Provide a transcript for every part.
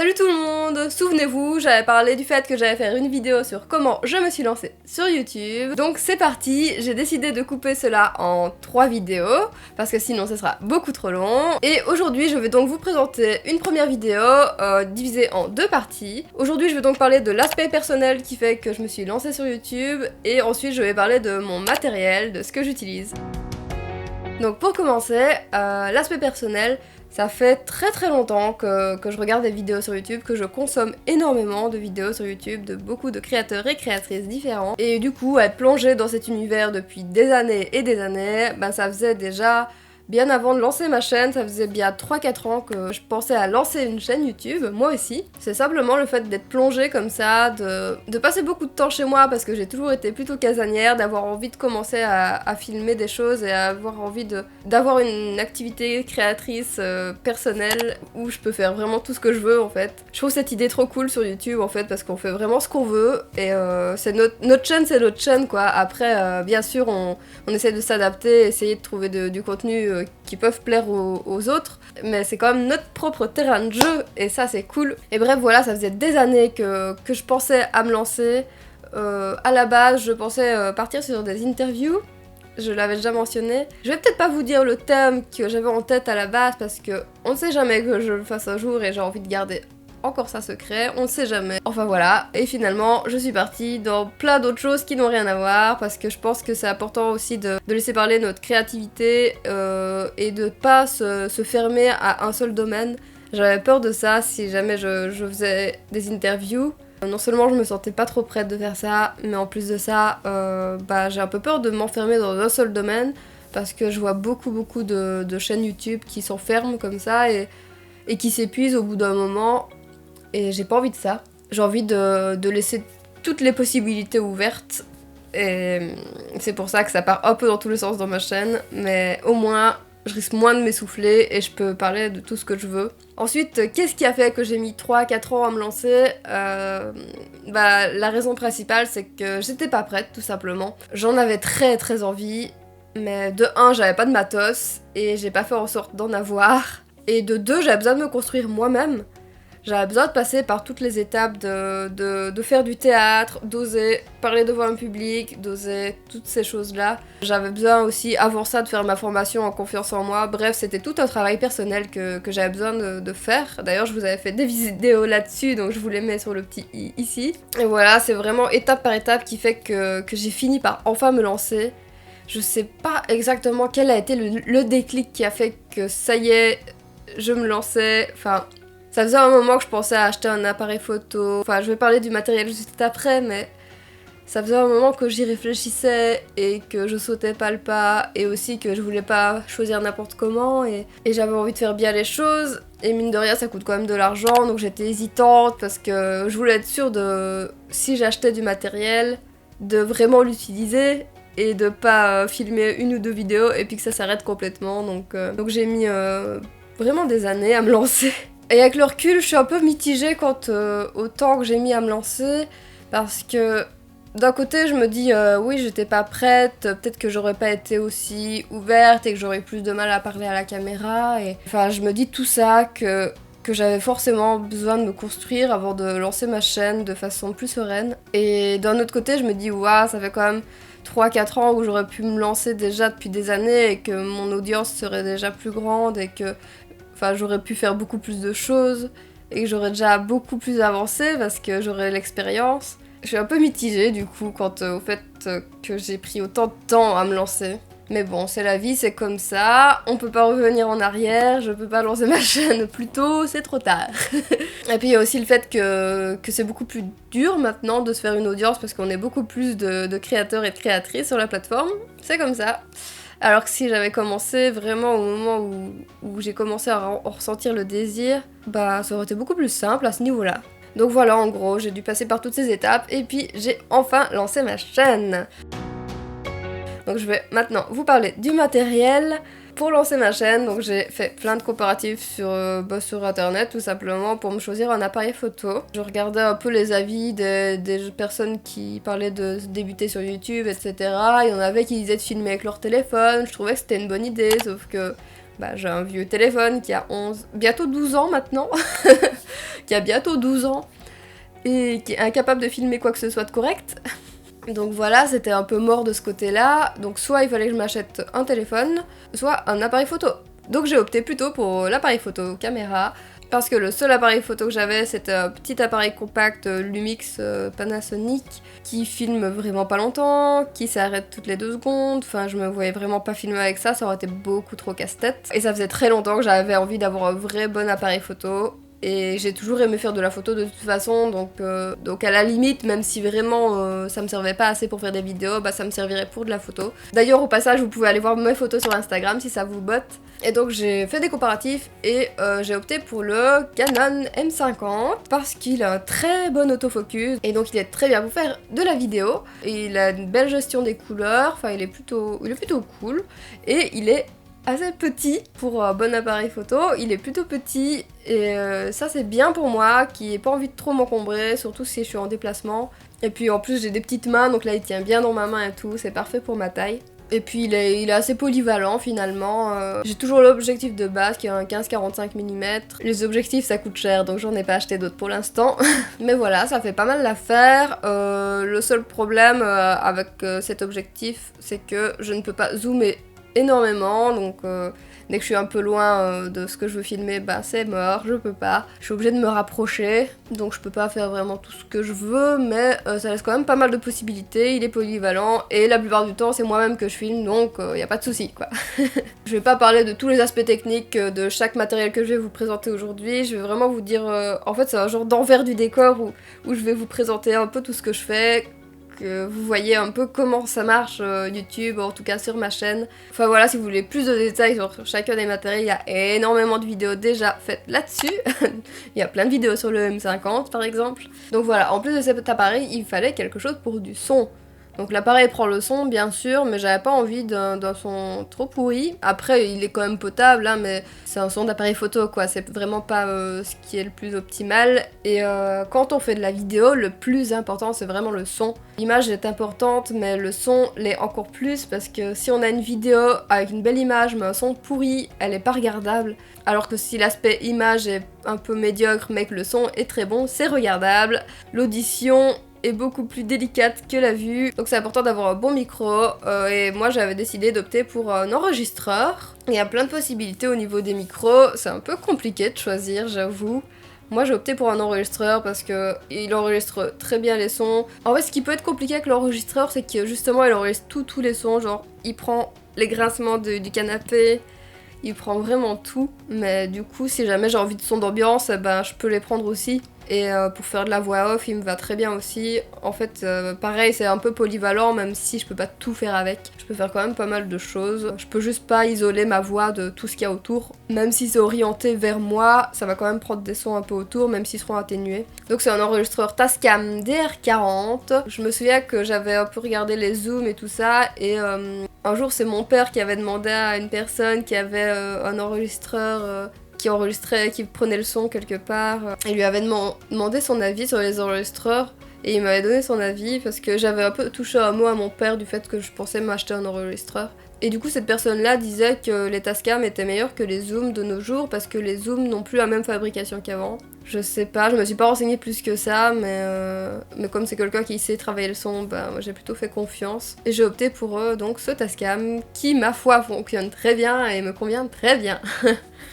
Salut tout le monde! Souvenez-vous, j'avais parlé du fait que j'allais faire une vidéo sur comment je me suis lancée sur YouTube. Donc c'est parti, j'ai décidé de couper cela en 3 vidéos, parce que sinon ce sera beaucoup trop long. Et aujourd'hui je vais donc vous présenter une première vidéo divisée en 2 parties. Aujourd'hui je vais donc parler de l'aspect personnel qui fait que je me suis lancée sur YouTube, et ensuite je vais parler de mon matériel, de ce que j'utilise. Donc pour commencer, l'aspect personnel, ça fait très longtemps que je regarde des vidéos sur YouTube, que je consomme énormément de vidéos sur YouTube de beaucoup de créateurs et créatrices différents. Et du coup, être plongée dans cet univers depuis des années et des années, ben ça faisait déjà bien avant de lancer ma chaîne, ça faisait bien 3-4 ans que je pensais à lancer une chaîne YouTube, moi aussi. C'est simplement le fait d'être plongée comme ça, de passer beaucoup de temps chez moi parce que j'ai toujours été plutôt casanière, d'avoir envie de commencer à filmer des choses et avoir envie d'avoir une activité créatrice personnelle où je peux faire vraiment tout ce que je veux en fait. Je trouve cette idée trop cool sur YouTube en fait parce qu'on fait vraiment ce qu'on veut et c'est notre chaîne, c'est notre chaîne quoi. Après, bien sûr, on essaie de s'adapter, essayer de trouver du contenu qui peuvent plaire aux autres, mais c'est quand même notre propre terrain de jeu et ça c'est cool. Et bref voilà, ça faisait des années que je pensais à me lancer. À la base je pensais partir sur des interviews, je l'avais déjà mentionné. Je vais peut-être pas vous dire le thème que j'avais en tête à la base parce que on ne sait jamais que je le fasse un jour et j'ai envie de garder encore ça secret, on ne sait jamais. Enfin voilà, et finalement je suis partie dans plein d'autres choses qui n'ont rien à voir parce que je pense que c'est important aussi de laisser parler notre créativité et de pas se fermer à un seul domaine. J'avais peur de ça si jamais je faisais des interviews. Non seulement je me sentais pas trop prête de faire ça, mais en plus de ça, j'ai un peu peur de m'enfermer dans un seul domaine parce que je vois beaucoup de chaînes YouTube qui s'enferment comme ça et qui s'épuisent au bout d'un moment. Et j'ai pas envie de ça. J'ai envie de laisser toutes les possibilités ouvertes. Et c'est pour ça que ça part un peu dans tous les sens dans ma chaîne. Mais au moins, je risque moins de m'essouffler et je peux parler de tout ce que je veux. Ensuite, qu'est-ce qui a fait que j'ai mis 3-4 ans à me lancer la raison principale, c'est que j'étais pas prête, tout simplement. J'en avais très envie. Mais de 1, j'avais pas de matos. Et j'ai pas fait en sorte d'en avoir. Et de 2, j'avais besoin de me construire moi-même. J'avais besoin de passer par toutes les étapes de faire du théâtre, d'oser parler devant un public, d'oser toutes ces choses-là. J'avais besoin aussi, avant ça, de faire ma formation en confiance en moi. Bref, c'était tout un travail personnel que j'avais besoin de faire. D'ailleurs, je vous avais fait des vidéos là-dessus, donc je vous les mets sur le petit i ici. Et voilà, c'est vraiment étape par étape qui fait que j'ai fini par enfin me lancer. Je sais pas exactement quel a été le déclic qui a fait que ça y est, je me lançais, enfin... Ça faisait un moment que je pensais à acheter un appareil photo. Enfin, je vais parler du matériel juste après, mais ça faisait un moment que j'y réfléchissais et que je sautais pas le pas et aussi que je voulais pas choisir n'importe comment et j'avais envie de faire bien les choses. Et mine de rien, ça coûte quand même de l'argent, donc j'étais hésitante parce que je voulais être sûre de, si j'achetais du matériel, de vraiment l'utiliser et de pas filmer 1 ou 2 vidéos et puis que ça s'arrête complètement. Donc j'ai mis vraiment des années à me lancer. Et avec le recul, je suis un peu mitigée quant au temps que j'ai mis à me lancer, parce que d'un côté, je me dis oui, j'étais pas prête, peut-être que j'aurais pas été aussi ouverte et que j'aurais plus de mal à parler à la caméra. Et enfin, je me dis tout ça que j'avais forcément besoin de me construire avant de lancer ma chaîne de façon plus sereine. Et d'un autre côté, je me dis waouh, ça fait quand même 3-4 ans où j'aurais pu me lancer déjà depuis des années et que mon audience serait déjà plus grande et que j'aurais pu faire beaucoup plus de choses et que j'aurais déjà beaucoup plus avancé parce que j'aurais l'expérience. Je suis un peu mitigée du coup quant au fait que j'ai pris autant de temps à me lancer. Mais bon, c'est la vie, c'est comme ça, on peut pas revenir en arrière, je peux pas lancer ma chaîne plus tôt, c'est trop tard. Et puis il y a aussi le fait que c'est beaucoup plus dur maintenant de se faire une audience parce qu'on est beaucoup plus de créateurs et de créatrices sur la plateforme, c'est comme ça. Alors que si j'avais commencé vraiment au moment où j'ai commencé à ressentir le désir, ça aurait été beaucoup plus simple à ce niveau-là. Donc voilà, en gros, j'ai dû passer par toutes ces étapes et puis j'ai enfin lancé ma chaîne. Donc je vais maintenant vous parler du matériel. Pour lancer ma chaîne, donc j'ai fait plein de comparatifs sur internet tout simplement pour me choisir un appareil photo. Je regardais un peu les avis des personnes qui parlaient de débuter sur YouTube, etc. Il y en avait qui disaient de filmer avec leur téléphone, je trouvais que c'était une bonne idée, sauf que Bah, j'ai un vieux téléphone qui a bientôt 12 ans maintenant, qui a bientôt 12 ans, et qui est incapable de filmer quoi que ce soit de correct. Donc voilà, c'était un peu mort de ce côté-là, donc soit il fallait que je m'achète un téléphone, soit un appareil photo. Donc j'ai opté plutôt pour l'appareil photo caméra, parce que le seul appareil photo que j'avais c'était un petit appareil compact Lumix Panasonic qui filme vraiment pas longtemps, qui s'arrête toutes les 2 secondes, enfin je me voyais vraiment pas filmer avec ça, ça aurait été beaucoup trop casse-tête. Et ça faisait très longtemps que j'avais envie d'avoir un vrai bon appareil photo. Et j'ai toujours aimé faire de la photo de toute façon, donc à la limite, même si vraiment ça me servait pas assez pour faire des vidéos, bah ça me servirait pour de la photo. D'ailleurs au passage, vous pouvez aller voir mes photos sur Instagram si ça vous botte. Et donc j'ai fait des comparatifs et j'ai opté pour le Canon M50 parce qu'il a un très bon autofocus et donc il est très bien pour faire de la vidéo. Et il a une belle gestion des couleurs, enfin il est plutôt cool et il est assez petit pour un bon appareil photo, il est plutôt petit et ça c'est bien pour moi qui n'ai pas envie de trop m'encombrer, surtout si je suis en déplacement. Et puis en plus j'ai des petites mains donc là il tient bien dans ma main et tout, c'est parfait pour ma taille. Et puis il est assez polyvalent finalement, j'ai toujours l'objectif de base qui est un 15-45 mm. Les objectifs ça coûte cher donc j'en ai pas acheté d'autres pour l'instant. Mais voilà, ça fait pas mal l'affaire. Le seul problème avec cet objectif c'est que je ne peux pas zoomer énormément, donc dès que je suis un peu loin de ce que je veux filmer, bah c'est mort, je peux pas. Je suis obligée de me rapprocher, donc je peux pas faire vraiment tout ce que je veux, mais ça laisse quand même pas mal de possibilités, il est polyvalent, et la plupart du temps c'est moi-même que je filme, donc y a pas de souci quoi. Je vais pas parler de tous les aspects techniques de chaque matériel que je vais vous présenter aujourd'hui, je vais vraiment vous dire, en fait c'est un genre d'envers du décor où je vais vous présenter un peu tout ce que je fais, que vous voyez un peu comment ça marche YouTube, en tout cas sur ma chaîne. Enfin voilà, si vous voulez plus de détails sur chacun des matériels, il y a énormément de vidéos déjà faites là-dessus. Il y a plein de vidéos sur le M50 par exemple. Donc voilà, en plus de cet appareil, il fallait quelque chose pour du son. Donc l'appareil prend le son bien sûr, mais j'avais pas envie d'un son trop pourri. Après il est quand même potable, hein, mais c'est un son d'appareil photo quoi, c'est vraiment pas ce qui est le plus optimal. Et quand on fait de la vidéo, le plus important c'est vraiment le son. L'image est importante, mais le son l'est encore plus parce que si on a une vidéo avec une belle image mais un son pourri, elle est pas regardable. Alors que si l'aspect image est un peu médiocre mais que le son est très bon, c'est regardable. L'audition est beaucoup plus délicate que la vue, donc c'est important d'avoir un bon micro et moi j'avais décidé d'opter pour un enregistreur. Il y a plein de possibilités au niveau des micros, c'est un peu compliqué de choisir j'avoue. Moi j'ai opté pour un enregistreur parce que il enregistre très bien les sons. En fait ce qui peut être compliqué avec l'enregistreur c'est que justement il enregistre tous les sons, genre il prend les grincements du canapé, il prend vraiment tout, mais du coup si jamais j'ai envie de son d'ambiance, ben je peux les prendre aussi. Et pour faire de la voix off, il me va très bien aussi. En fait, pareil, c'est un peu polyvalent, même si je peux pas tout faire avec. Je peux faire quand même pas mal de choses. Je peux juste pas isoler ma voix de tout ce qu'il y a autour. Même si c'est orienté vers moi, ça va quand même prendre des sons un peu autour, même s'ils seront atténués. Donc c'est un enregistreur Tascam DR40. Je me souviens que j'avais un peu regardé les zooms et tout ça, et un jour c'est mon père qui avait demandé à une personne qui avait un enregistreur... qui enregistrait, qui prenait le son quelque part. Il lui avait demandé son avis sur les enregistreurs et il m'avait donné son avis parce que j'avais un peu touché un mot à mon père du fait que je pensais m'acheter un enregistreur. Et du coup cette personne-là disait que les Tascam étaient meilleurs que les zooms de nos jours parce que les zooms n'ont plus la même fabrication qu'avant. Je sais pas, je me suis pas renseignée plus que ça, mais comme c'est quelqu'un qui sait travailler le son, bah moi j'ai plutôt fait confiance. Et j'ai opté pour donc ce Tascam qui ma foi fonctionne très bien et me convient très bien.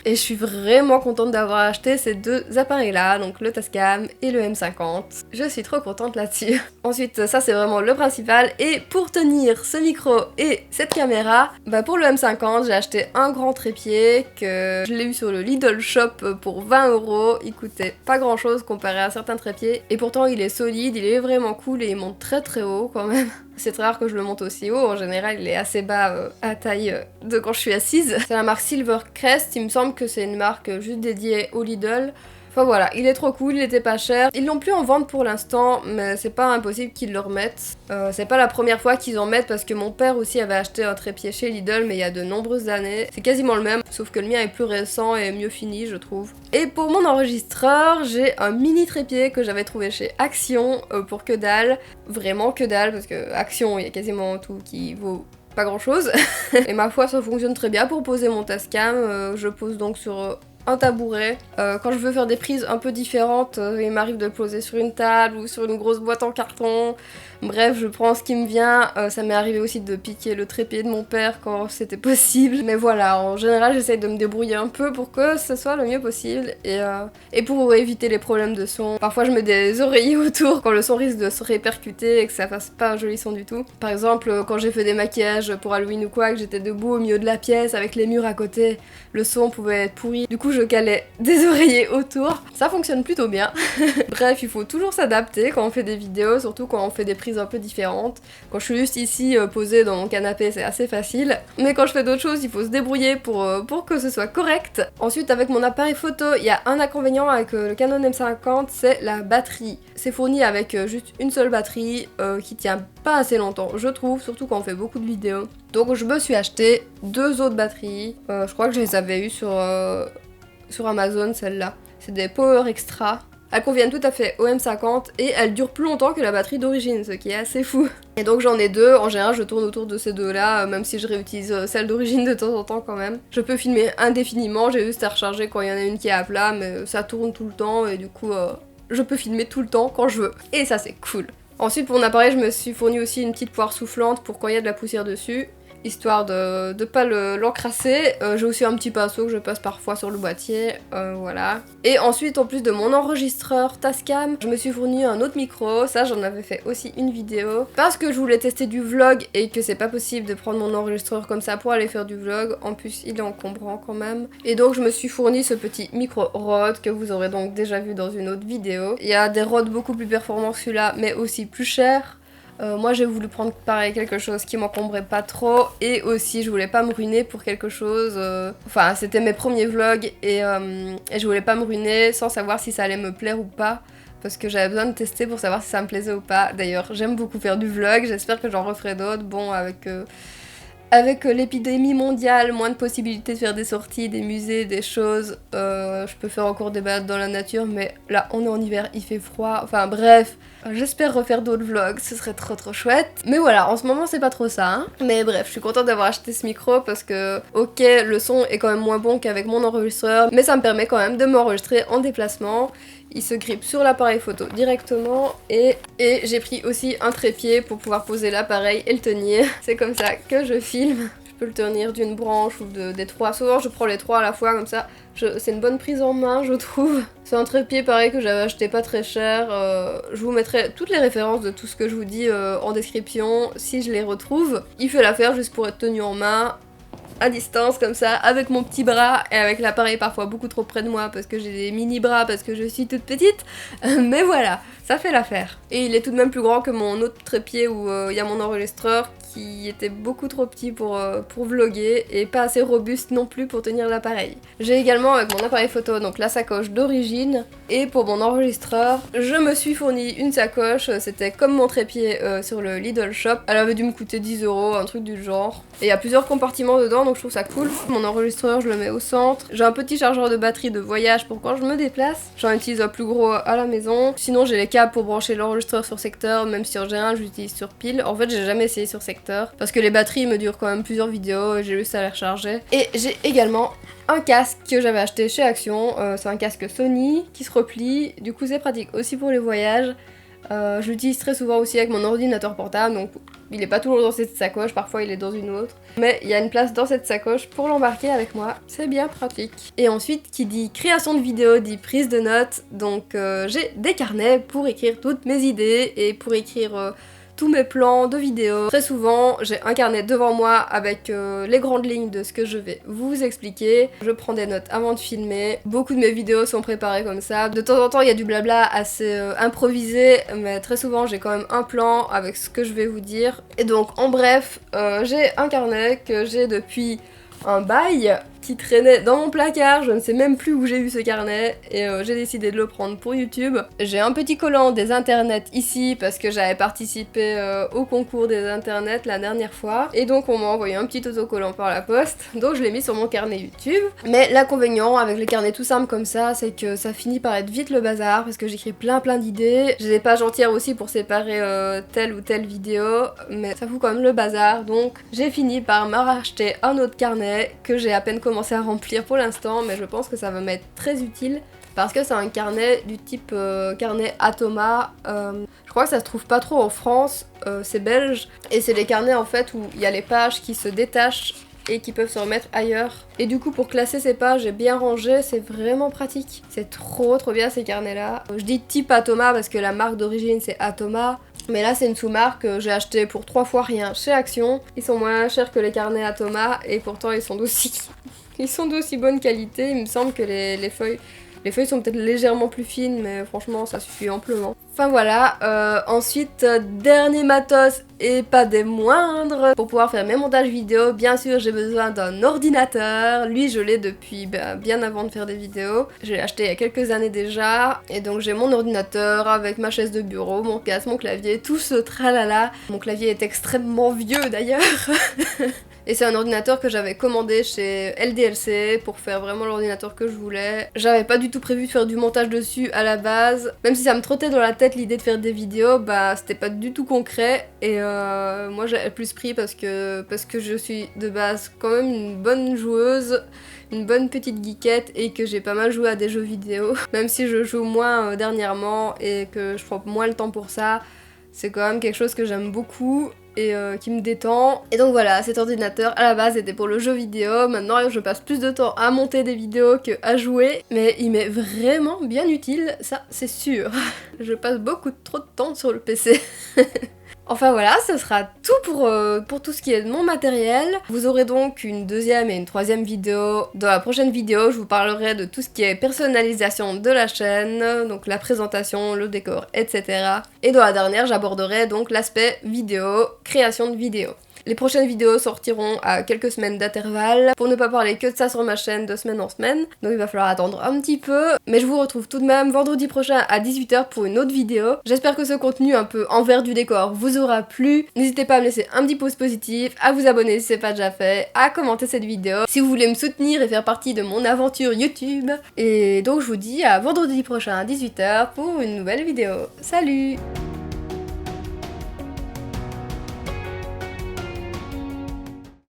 Et je suis vraiment contente d'avoir acheté ces deux appareils-là, donc le Tascam et le M50. Je suis trop contente là-dessus. Ensuite, ça c'est vraiment le principal. Et pour tenir ce micro et cette caméra, bah pour le M50, j'ai acheté un grand trépied que je l'ai eu sur le Lidl Shop pour 20 €. Il coûtait pas grand-chose comparé à certains trépieds. Et pourtant, il est solide, il est vraiment cool et il monte très très haut quand même. C'est très rare que je le monte aussi haut, en général il est assez bas à taille de quand je suis assise. C'est la marque Silvercrest, il me semble que c'est une marque juste dédiée au Lidl. Enfin voilà, il est trop cool, il était pas cher. Ils l'ont plus en vente pour l'instant, mais c'est pas impossible qu'ils le remettent. C'est pas la première fois qu'ils en mettent parce que mon père aussi avait acheté un trépied chez Lidl, mais il y a de nombreuses années. C'est quasiment le même, sauf que le mien est plus récent et mieux fini, je trouve. Et pour mon enregistreur, j'ai un mini trépied que j'avais trouvé chez Action pour que dalle. Vraiment que dalle, parce que Action, il y a quasiment tout qui vaut pas grand chose. Et ma foi ça fonctionne très bien pour poser mon Tascam. Je pose donc sur un tabouret. Quand je veux faire des prises un peu différentes, il m'arrive de le poser sur une table ou sur une grosse boîte en carton. Bref, je prends ce qui me vient. Ça m'est arrivé aussi de piquer le trépied de mon père quand c'était possible. Mais voilà, en général, j'essaye de me débrouiller un peu pour que ce soit le mieux possible et pour éviter les problèmes de son. Parfois, je mets des oreillers autour quand le son risque de se répercuter et que ça fasse pas un joli son du tout. Par exemple, quand j'ai fait des maquillages pour Halloween ou quoi, que j'étais debout au milieu de la pièce avec les murs à côté, le son pouvait être pourri. Du coup, je calais des oreillers autour. Ça fonctionne plutôt bien. Bref, il faut toujours s'adapter quand on fait des vidéos, surtout quand on fait des prises un peu différentes. Quand je suis juste ici posée dans mon canapé, c'est assez facile. Mais quand je fais d'autres choses, il faut se débrouiller pour que ce soit correct. Ensuite, avec mon appareil photo, il y a un inconvénient avec le Canon M50, c'est la batterie. C'est fourni avec juste une seule batterie qui tient pas assez longtemps, je trouve, surtout quand on fait beaucoup de vidéos. Donc je me suis acheté 2 autres batteries. Je crois que je les avais eues sur Amazon, celles-là. C'est des Power Extra. Elles conviennent tout à fait au M50 et elles durent plus longtemps que la batterie d'origine, ce qui est assez fou. Et donc j'en ai 2, en général je tourne autour de ces 2-là, même si je réutilise celle d'origine de temps en temps quand même. Je peux filmer indéfiniment, j'ai juste à recharger quand il y en a une qui est à plat, mais ça tourne tout le temps et du coup je peux filmer tout le temps quand je veux. Et ça c'est cool. Ensuite pour mon appareil je me suis fourni aussi une petite poire soufflante pour quand il y a de la poussière dessus, histoire de pas l'encrasser. J'ai aussi un petit pinceau que je passe parfois sur le boîtier, voilà. Et ensuite, en plus de mon enregistreur Tascam, je me suis fourni un autre micro, ça j'en avais fait aussi une vidéo, parce que je voulais tester du vlog et que c'est pas possible de prendre mon enregistreur comme ça pour aller faire du vlog, en plus il est encombrant quand même. Et donc je me suis fourni ce petit micro Rode que vous aurez donc déjà vu dans une autre vidéo. Il y a des Rode beaucoup plus performants que celui-là, mais aussi plus chers. Moi j'ai voulu prendre pareil quelque chose qui m'encombrait pas trop et aussi je voulais pas me ruiner pour quelque chose, enfin c'était mes premiers vlogs et je voulais pas me ruiner sans savoir si ça allait me plaire ou pas parce que j'avais besoin de tester pour savoir si ça me plaisait ou pas. D'ailleurs j'aime beaucoup faire du vlog, j'espère que j'en referai d'autres, bon avec l'épidémie mondiale, moins de possibilités de faire des sorties, des musées, des choses, je peux faire encore des balades dans la nature, mais là on est en hiver, il fait froid, enfin bref, j'espère refaire d'autres vlogs, ce serait trop chouette. Mais voilà, en ce moment c'est pas trop ça, hein. Mais bref, je suis contente d'avoir acheté ce micro parce que, ok, le son est quand même moins bon qu'avec mon enregistreur, mais ça me permet quand même de m'enregistrer en déplacement. Il se grippe sur l'appareil photo directement et j'ai pris aussi un trépied pour pouvoir poser l'appareil et le tenir. C'est comme ça que je filme. Je peux le tenir d'une branche ou des 3. Souvent je prends les 3 à la fois comme ça. C'est une bonne prise en main je trouve. C'est un trépied pareil que j'avais acheté pas très cher. Je vous mettrai toutes les références de tout ce que je vous dis en description si je les retrouve. Il fait l'affaire juste pour être tenu en main. À distance comme ça, avec mon petit bras et avec l'appareil parfois beaucoup trop près de moi parce que j'ai des mini bras parce que je suis toute petite, mais voilà, ça fait l'affaire. Et il est tout de même plus grand que mon autre trépied où il y a mon enregistreur qui était beaucoup trop petit pour vlogger et pas assez robuste non plus pour tenir l'appareil. J'ai également avec mon appareil photo donc la sacoche d'origine et pour mon enregistreur je me suis fourni une sacoche, c'était comme mon trépied sur le Lidl Shop, elle avait dû me coûter 10 €, un truc du genre. Et il y a plusieurs compartiments dedans donc je trouve ça cool. Mon enregistreur je le mets au centre, j'ai un petit chargeur de batterie de voyage pour quand je me déplace, j'en utilise un plus gros à la maison. Sinon j'ai les câbles pour brancher l'enregistreur sur secteur, même si en général j'utilise sur pile. En fait j'ai jamais essayé sur secteur parce que les batteries me durent quand même plusieurs vidéos et j'ai juste à les recharger. Et j'ai également un casque que j'avais acheté chez Action, c'est un casque Sony qui se replie, du coup c'est pratique aussi pour les voyages. Je l'utilise très souvent aussi avec mon ordinateur portable, donc il est pas toujours dans cette sacoche, parfois il est dans une autre. Mais il y a une place dans cette sacoche pour l'embarquer avec moi, c'est bien pratique. Et ensuite, qui dit création de vidéos, dit prise de notes, donc j'ai des carnets pour écrire toutes mes idées et pour écrire tous mes plans de vidéos. Très souvent, j'ai un carnet devant moi avec les grandes lignes de ce que je vais vous expliquer. Je prends des notes avant de filmer. Beaucoup de mes vidéos sont préparées comme ça. De temps en temps, il y a du blabla assez improvisé, mais très souvent, j'ai quand même un plan avec ce que je vais vous dire. Et donc, en bref, j'ai un carnet que j'ai depuis un bail. qui traînait dans mon placard, je ne sais même plus où j'ai eu ce carnet et j'ai décidé de le prendre pour YouTube. J'ai un petit collant des internets ici parce que j'avais participé au concours des internets la dernière fois et donc on m'a envoyé un petit autocollant par la poste, donc je l'ai mis sur mon carnet YouTube. Mais l'inconvénient avec les carnets tout simples comme ça, c'est que ça finit par être vite le bazar parce que j'écris plein d'idées. J'ai des pages entières aussi pour séparer telle ou telle vidéo, mais ça fout quand même le bazar, donc j'ai fini par me racheter un autre carnet que j'ai à peine commencé à remplir pour l'instant, mais je pense que ça va m'être très utile parce que c'est un carnet du type carnet Atoma. Je crois que ça se trouve pas trop en France, c'est belge, et c'est des carnets en fait où il y a les pages qui se détachent et qui peuvent se remettre ailleurs. Et du coup pour classer ces pages et bien ranger, c'est vraiment pratique. C'est trop bien ces carnets là. Je dis type Atoma parce que la marque d'origine c'est Atoma. Mais là c'est une sous-marque que j'ai acheté pour 3 fois rien chez Action. Ils sont moins chers que les carnets Atoma et pourtant ils sont d'aussi bonne qualité. Il me semble que les feuilles sont peut-être légèrement plus fines, mais franchement ça suffit amplement. Enfin voilà, ensuite dernier matos et pas des moindres. Pour pouvoir faire mes montages vidéo, bien sûr j'ai besoin d'un ordinateur. Lui je l'ai depuis bien avant de faire des vidéos. Je l'ai acheté il y a quelques années déjà. Et donc j'ai mon ordinateur avec ma chaise de bureau, mon casque, mon clavier, tout ce tralala. Mon clavier est extrêmement vieux d'ailleurs. Et c'est un ordinateur que j'avais commandé chez LDLC pour faire vraiment l'ordinateur que je voulais. J'avais pas du tout prévu de faire du montage dessus à la base. Même si ça me trottait dans la tête l'idée de faire des vidéos, c'était pas du tout concret. Et moi j'avais plus pris parce que je suis de base quand même une bonne joueuse, une bonne petite geekette et que j'ai pas mal joué à des jeux vidéo. Même si je joue moins dernièrement et que je prends moins le temps pour ça, c'est quand même quelque chose que j'aime beaucoup et qui me détend. Et donc voilà, cet ordinateur à la base était pour le jeu vidéo. Maintenant je passe plus de temps à monter des vidéos qu'à jouer, mais il m'est vraiment bien utile, ça c'est sûr. Je passe beaucoup trop de temps sur le PC. Enfin voilà, ce sera tout pour tout ce qui est de mon matériel. Vous aurez donc une deuxième et une troisième vidéo. Dans la prochaine vidéo, je vous parlerai de tout ce qui est personnalisation de la chaîne, donc la présentation, le décor, etc. Et dans la dernière, j'aborderai donc l'aspect vidéo, création de vidéos. Les prochaines vidéos sortiront à quelques semaines d'intervalle pour ne pas parler que de ça sur ma chaîne de semaine en semaine. Donc il va falloir attendre un petit peu. Mais je vous retrouve tout de même vendredi prochain à 18 h pour une autre vidéo. J'espère que ce contenu un peu envers du décor vous aura plu. N'hésitez pas à me laisser un petit pouce positif, à vous abonner si c'est pas déjà fait, à commenter cette vidéo si vous voulez me soutenir et faire partie de mon aventure YouTube. Et donc je vous dis à vendredi prochain à 18 h pour une nouvelle vidéo. Salut!